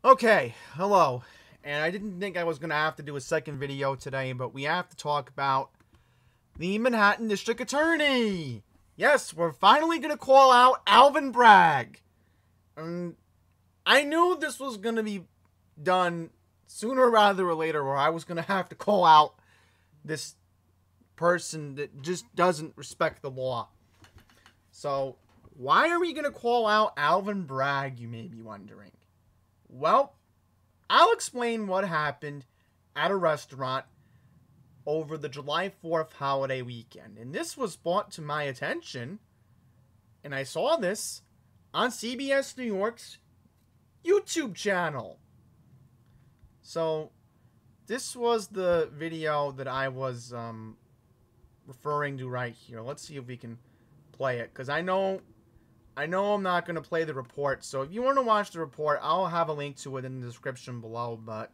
Okay, hello. And I didn't think I was going to have to do a second video today, but we have to talk about the Manhattan District Attorney. Yes, we're finally going to call out Alvin Bragg. I knew this was going to be done sooner rather or later, or I was going to have to call out this person that just doesn't respect the law. So, why are we going to call out Alvin Bragg, you may be wondering? Well, I'll explain what happened at a restaurant over the July 4th holiday weekend. And this was brought to my attention, and I saw this on CBS New York's YouTube channel. So, this was the video that I was referring to right here. Let's see if we can play it, because I know I'm not going to play the report, so if you want to watch the report, I'll have a link to it in the description below, but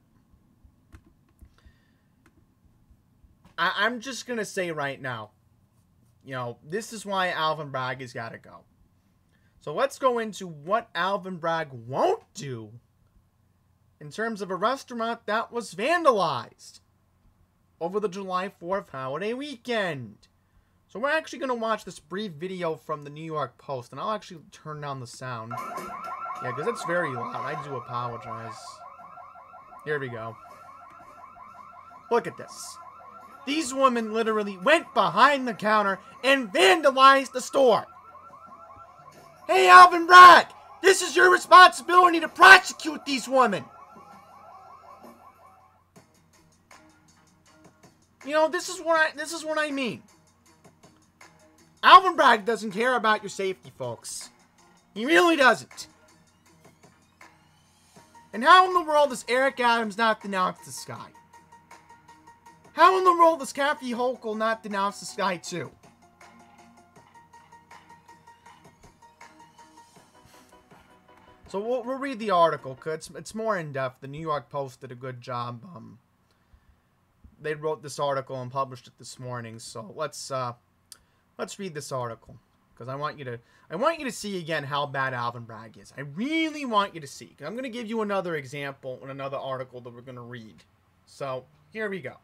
I'm just going to say right now, this is why Alvin Bragg has got to go. So let's go into what Alvin Bragg won't do in terms of a restaurant that was vandalized over the July 4th holiday weekend. So we're actually going to watch this brief video from the New York Post, and I'll actually turn down the sound. Yeah, because it's very loud. I do apologize. Here we go. Look at this. These women literally went behind the counter and vandalized the store. Hey, Alvin Bragg! This is your responsibility to prosecute these women! This is what I mean. Alvin Bragg doesn't care about your safety, folks. He really doesn't. And how in the world does Eric Adams not denounce this guy? How in the world does Kathy Hochul not denounce this guy too? So we'll read the article, because it's more in-depth. The New York Post did a good job. They wrote this article and published it this morning, so let's read this article, because I want you to see again how bad Alvin Bragg is. I really want you to see. I'm going to give you another example in another article that we're going to read. So here we go.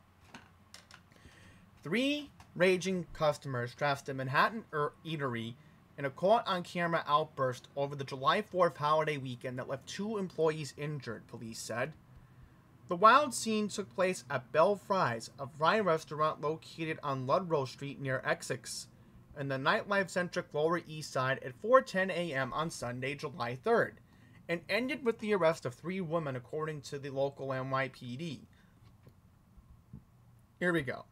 3 raging customers trashed a Manhattan eatery in a caught-on-camera outburst over the July 4th holiday weekend that left 2 employees injured, police said. The wild scene took place at Belle Fry's, a fry restaurant located on Ludlow Street near Essex, in the nightlife-centric Lower East Side at 4:10 a.m. on Sunday, July 3rd, and ended with the arrest of 3 women, according to the local NYPD. Here we go.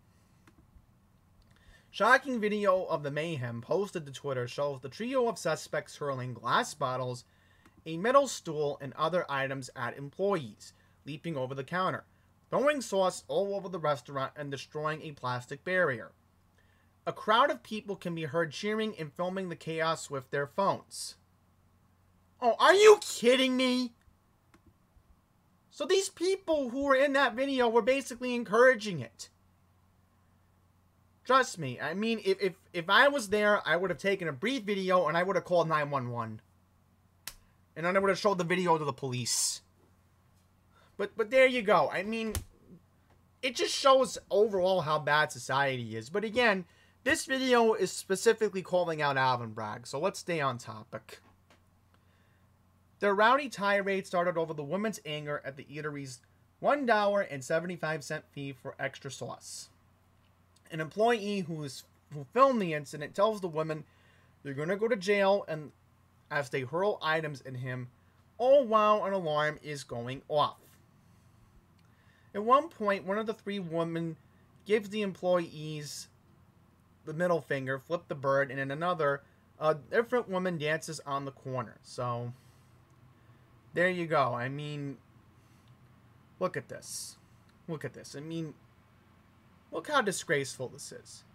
Shocking video of the mayhem posted to Twitter shows the trio of suspects hurling glass bottles, a metal stool, and other items at employees, leaping over the counter, throwing sauce all over the restaurant, and destroying a plastic barrier. A crowd of people can be heard cheering and filming the chaos with their phones. Oh, are you kidding me? So these people who were in that video were basically encouraging it. Trust me, I mean, if I was there, I would have taken a brief video and I would have called 911. And then I would have showed the video to the police. But there you go. I mean, it just shows overall how bad society is. But again, this video is specifically calling out Alvin Bragg, so let's stay on topic. Their rowdy tirade started over the women's anger at the eatery's $1.75 fee for extra sauce. An employee who filmed the incident tells the women they're going to go to jail, and as they hurl items at him, all while an alarm is going off. At one point, one of the 3 women gives the employees the middle finger, flip the bird, and in another, a different woman dances on the corner. So, there you go. I mean, look at this. Look at this. I mean, look how disgraceful this is.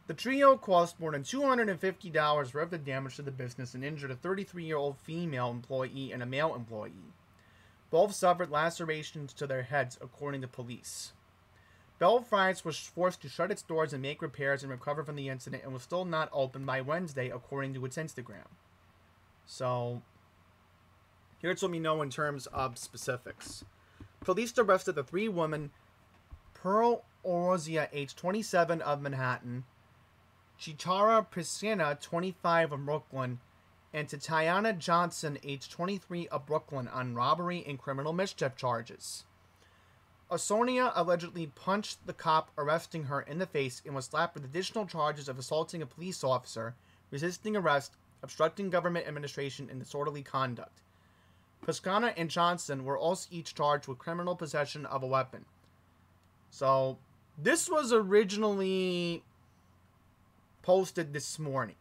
The trio caused more than $250 worth of damage to the business and injured a 33-year-old female employee and a male employee. Both suffered lacerations to their heads, according to police. Belle Fry's was forced to shut its doors and make repairs and recover from the incident, and was still not open by Wednesday, according to its Instagram. So, Here's what we know in terms of specifics. Police arrested the 3 women, Pearl Orozia, age 27, of Manhattan, Chitara Piscina, 25, of Brooklyn, and Tatiana Johnson, age 23, of Brooklyn, on robbery and criminal mischief charges. Osonia allegedly punched the cop arresting her in the face and was slapped with additional charges of assaulting a police officer, resisting arrest, obstructing government administration, and disorderly conduct. Piscina and Johnson were also each charged with criminal possession of a weapon. So, this was originally posted this morning.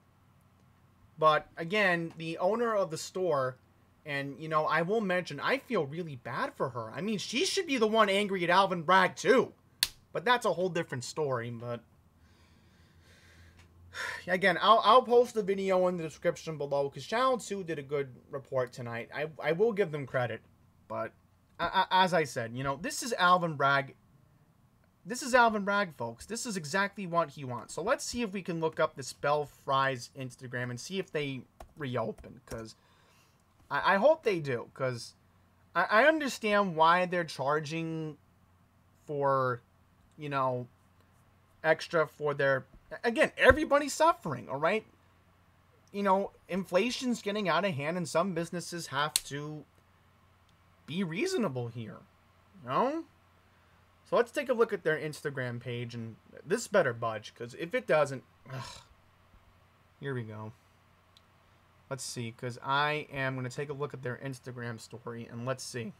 But, again, the owner of the store, and, you know, I will mention, I feel really bad for her. I mean, she should be the one angry at Alvin Bragg, too. But that's a whole different story, but... Again, I'll post the video in the description below, because Channel 2 did a good report tonight. I will give them credit, but as I said, you know, this is Alvin Bragg. This is Alvin Bragg, folks. This is exactly what he wants. So let's see if we can look up the Spell Fries Instagram and see if they reopen, because I hope they do, because I understand why they're charging for, you know, extra for their... Again, everybody's suffering, all right? You know, inflation's getting out of hand, and some businesses have to be reasonable here, you know? So let's take a look at their Instagram page, and this better budge, because if it doesn't... Here we go. Let's see, because I am going to take a look at their Instagram story, and let's see.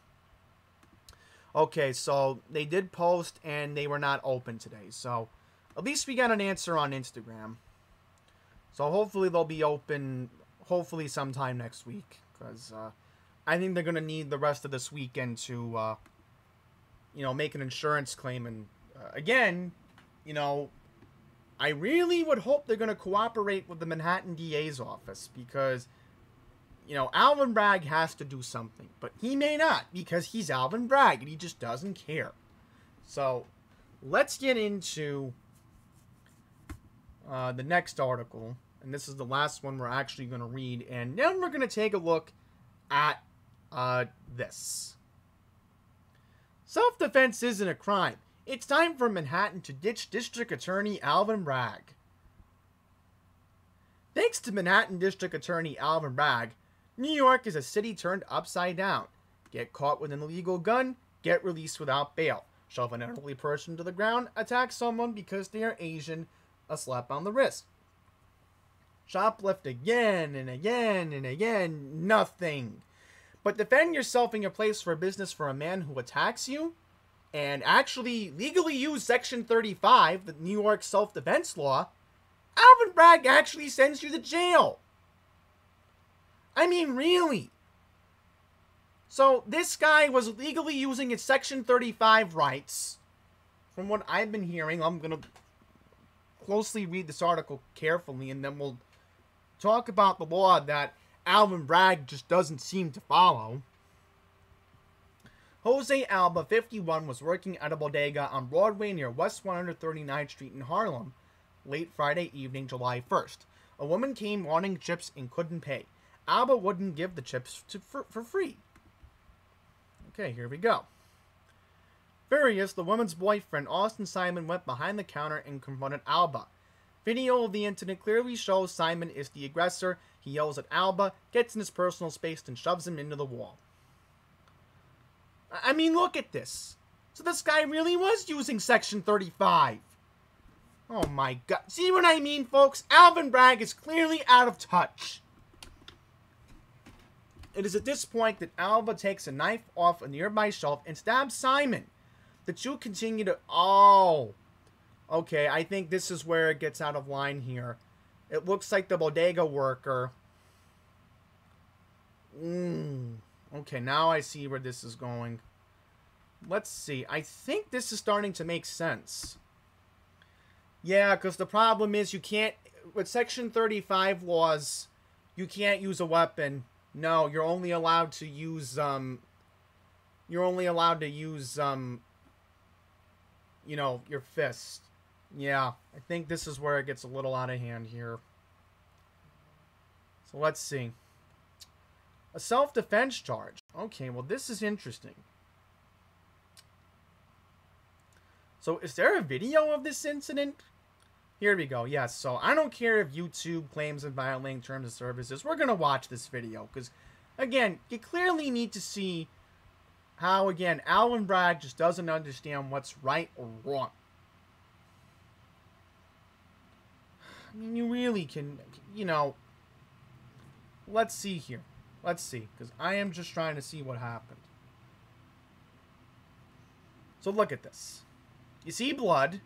Okay, so they did post, and they were not open today, so... At least we got an answer on Instagram. So hopefully they'll be open, hopefully sometime next week. Because I think they're going to need the rest of this weekend to, you know, make an insurance claim. And again, you know, I really would hope they're going to cooperate with the Manhattan DA's office. Because, you know, Alvin Bragg has to do something. But he may not, because he's Alvin Bragg and he just doesn't care. So let's get into... the next article, and this is the last one we're actually going to read, and then we're going to take a look at this. Self-defense isn't a crime. It's time for Manhattan to ditch District Attorney Alvin Bragg. Thanks to Manhattan District Attorney Alvin Bragg, New York is a city turned upside down. Get caught with an illegal gun, get released without bail. Shove an elderly person to the ground, attack someone because they are Asian, a slap on the wrist. Shoplift again and again and again, nothing. But defend yourself in your place for business for a man who attacks you and actually legally use Section 35, the New York self-defense law, Alvin Bragg actually sends you to jail. I mean, really. So this guy was legally using his Section 35 rights. From what I've been hearing, I'm going to closely read this article carefully, and then we'll talk about the law that Alvin Bragg just doesn't seem to follow. Jose Alba, 51, was working at a bodega on Broadway near West 139th Street in Harlem late Friday evening, July 1st. A woman came wanting chips and couldn't pay. Alba wouldn't give the chips for free. Okay, here we go. Furious, the woman's boyfriend, Austin Simon, went behind the counter and confronted Alba. Video of the incident clearly shows Simon is the aggressor. He yells at Alba, gets in his personal space, and shoves him into the wall. I mean, look at this. So this guy really was using Section 35. Oh my god. See what I mean, folks? Alvin Bragg is clearly out of touch. It is at this point that Alba takes a knife off a nearby shelf and stabs Simon. The two continue to... Oh. Okay, I think this is where it gets out of line here. It looks like the bodega worker... Okay, now I see where this is going. Let's see. I think this is starting to make sense. Yeah, because the problem is you can't... With Section 35 laws, you can't use a weapon. No, you're only allowed to use, You're only allowed to use, you know, your fist. Yeah, I think this is where it gets a little out of hand here. So let's see. A self-defense charge. Okay, well, this is interesting. So, is there a video of this incident? Here we go. Yes, so I don't care if YouTube claims I'm violating terms of services. We're going to watch this video. Because, again, you clearly need to see how, again, Alvin Bragg just doesn't understand what's right or wrong. I mean, you really can, you know... Let's see here. Let's see. Because I am just trying to see what happened. So look at this. You see blood.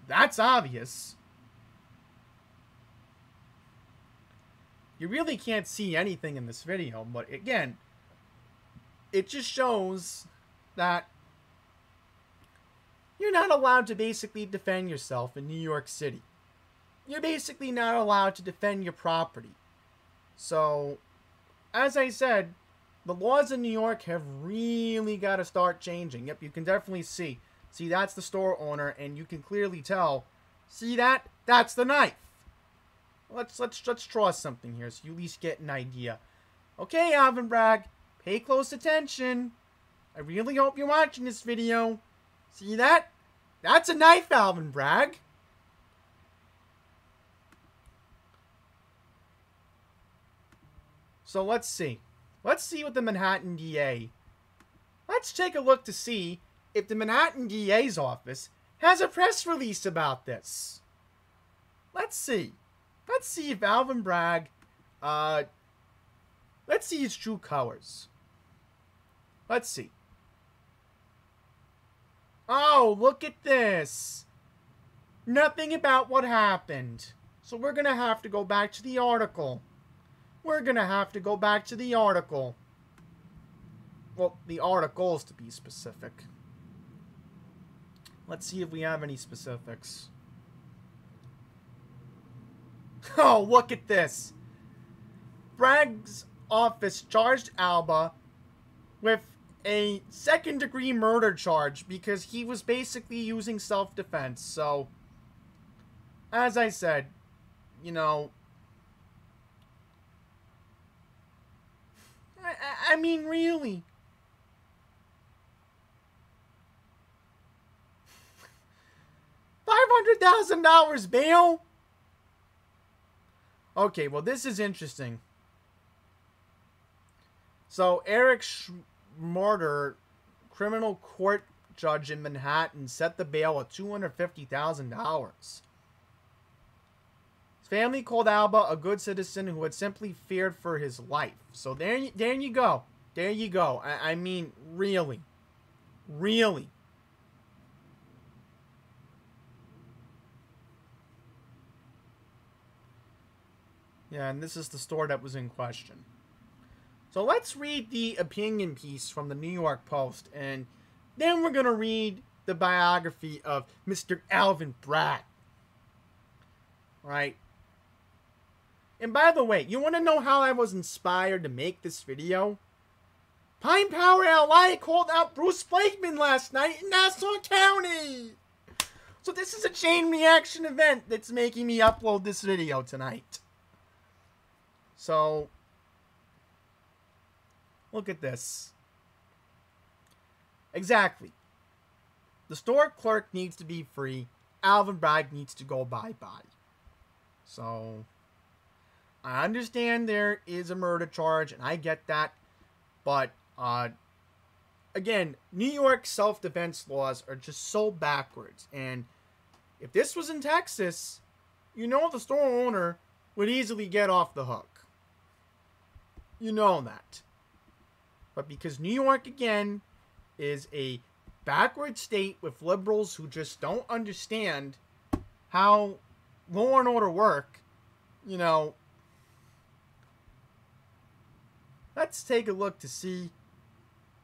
That's obvious. You really can't see anything in this video, but again, it just shows that you're not allowed to basically defend yourself in New York City. You're basically not allowed to defend your property. So, as I said, the laws in New York have really got to start changing. Yep, you can definitely see. See, that's the store owner, and you can clearly tell. See that? That's the knife. Let's draw something here so you at least get an idea. Okay, Alvin Bragg, pay close attention. I really hope you're watching this video. See that? That's a knife, Alvin Bragg. So let's see. Let's see what the Manhattan DA... Let's take a look to see if the Manhattan DA's office has a press release about this. Let's see. Let's see if Alvin Bragg, let's see his true colors. Let's see. Oh, look at this. Nothing about what happened. So we're going to have to go back to the article. We're going to have to go back to the article. Well, the articles to be specific. Let's see if we have any specifics. Oh, look at this. Bragg's office charged Alba with a second-degree murder charge because he was basically using self-defense. So, as I said, you know, I mean, really. $500,000 bail? Okay, well, this is interesting. So, Eric Schmarter, criminal court judge in Manhattan, set the bail at $250,000. His family called Alba a good citizen who had simply feared for his life. So, there you go. There you go. I mean, really. Really. Yeah, and this is the store that was in question. So let's read the opinion piece from the New York Post, and then we're going to read the biography of Mr. Alvin Bragg. Right? And by the way, you want to know how I was inspired to make this video? Pine Power LA called out Bruce Blakeman last night in Nassau County. So this is a chain reaction event that's making me upload this video tonight. So, look at this. Exactly. The store clerk needs to be free. Alvin Bragg needs to go bye-bye. So, I understand there is a murder charge, and I get that. But, again, New York self-defense laws are just so backwards. And if this was in Texas, you know the store owner would easily get off the hook. You know that. But because New York, again, is a backward state with liberals who just don't understand how law and order work, you know, let's take a look to see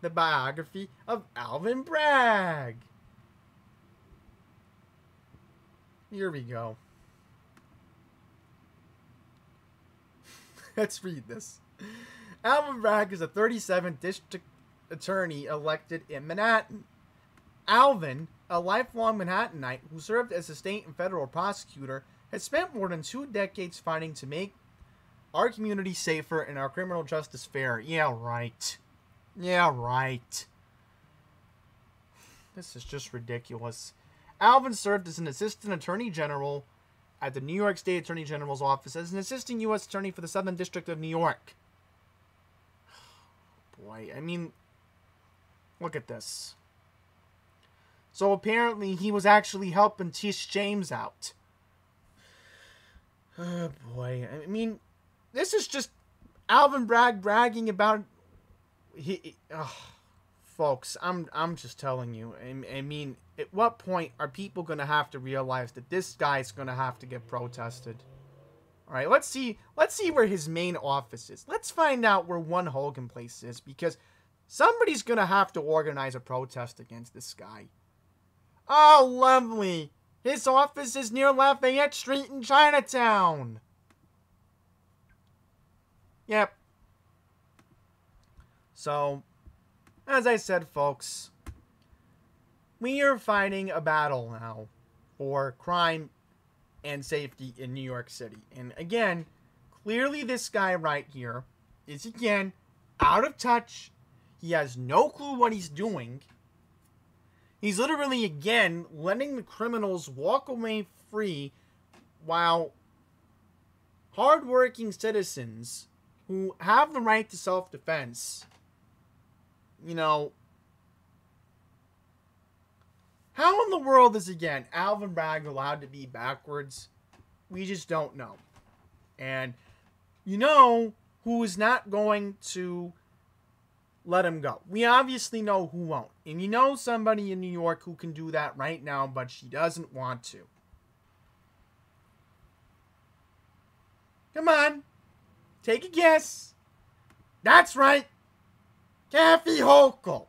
the biography of Alvin Bragg. Here we go. Let's read this. Alvin Bragg is a 37th district attorney elected in Manhattan. Alvin, a lifelong Manhattanite who served as a state and federal prosecutor, has spent more than 2 decades fighting to make our community safer and our criminal justice fair. Yeah, right. Yeah, right. This is just ridiculous. Alvin served as an assistant attorney general at the New York State Attorney General's office as an assistant U.S. attorney for the Southern District of New York. Boy, I mean, look at this. So apparently he was actually helping Tish James out. Oh boy, I mean, this is just Alvin Bragg bragging about folks, I'm just telling you. I mean, at what point are people going to have to realize that this guy's going to have to get protested? All right, let's see where his main office is. Let's find out where One Hogan Place is, because somebody's going to have to organize a protest against this guy. Oh, lovely. His office is near Lafayette Street in Chinatown. Yep. So, as I said, folks, we are fighting a battle now for crime and safety in New York City. And again, clearly this guy right here is, again, out of touch. He has no clue what he's doing. He's literally, again, letting the criminals walk away free while hardworking citizens who have the right to self-defense, you know, how in the world is, again, Alvin Bragg allowed to be backwards? We just don't know. And you know who is not going to let him go. We obviously know who won't. And you know somebody in New York who can do that right now, but she doesn't want to. Come on. Take a guess. That's right. Kathy Hochul.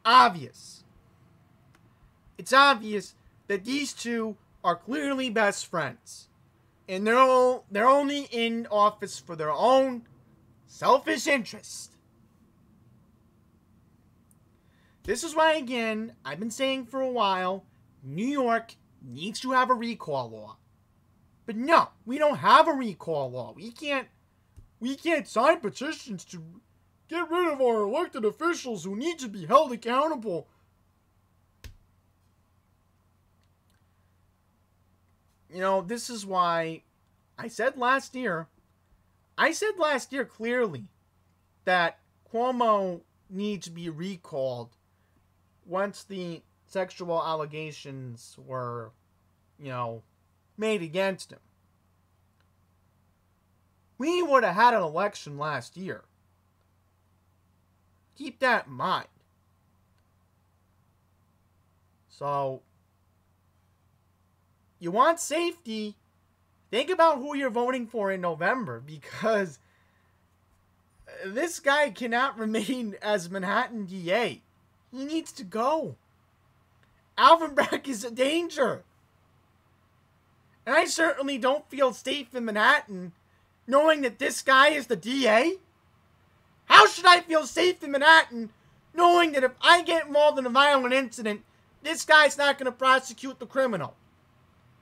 Obvious. It's obvious that these two are clearly best friends. And they're only in office for their own selfish interest. This is why, again, I've been saying for a while, New York needs to have a recall law. But no, we don't have a recall law. We can't sign petitions to get rid of our elected officials who need to be held accountable. You know, this is why I said last year clearly that Cuomo needs to be recalled once the sexual allegations were, you know, made against him. We would have had an election last year. Keep that in mind. So, you want safety, think about who you're voting for in November, because this guy cannot remain as Manhattan DA. He needs to go. Alvin Bragg is a danger. And I certainly don't feel safe in Manhattan knowing that this guy is the DA. How should I feel safe in Manhattan knowing that if I get involved in a violent incident, this guy's not going to prosecute the criminal?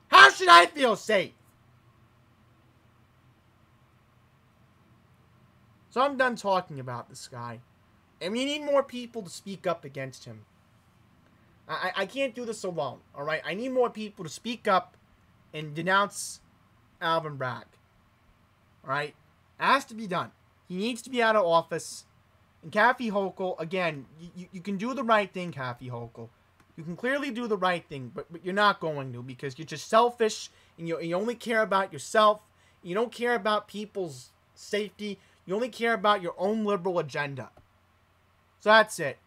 How should I feel safe? So I'm done talking about this guy. And we need more people to speak up against him. I can't do this alone, alright? I need more people to speak up and denounce Alvin Bragg. Alright? It has to be done. He needs to be out of office. And Kathy Hochul, again, you can do the right thing, Kathy Hochul. You can clearly do the right thing, but you're not going to, because you're just selfish, and you only care about yourself. You don't care about people's safety. You only care about your own liberal agenda. So that's it.